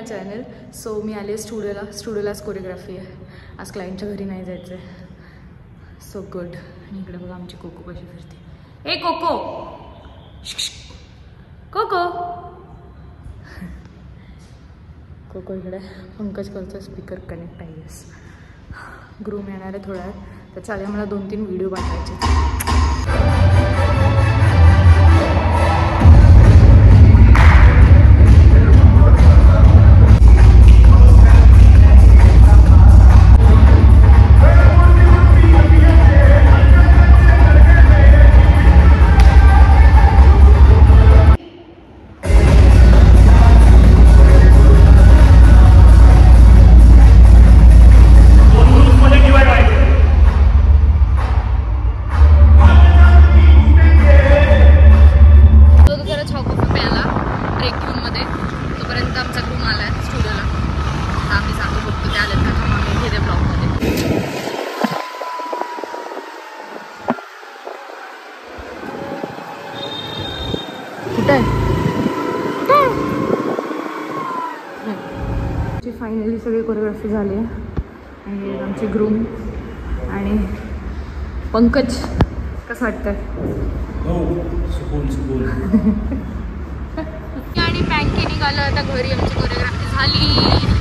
Channel. सो मी आले स्टुडिओलाच choreography आहे आज. क्लायंटच्या घरी नाही जायचं आहे. So good. आणि इकडे बघा आमची कोको कशी फिरते. ए कोको, कोको कोको इकडे. पंकज कॉलचा स्पीकर कनेक्ट आहे. यस, ग्रूम येणार आहे थोड्या वेळ, तर चालेल मला 2-3 व्हिडिओ बनवायचे. फायनली सगळी कोरिओग्राफी झाली आहे. आणि आमचे ग्रूम आणि पंकज, कसं वाटतंय? आणि पॅन्की निघालं आता घरी. आमची कोरिओग्राफी झाली.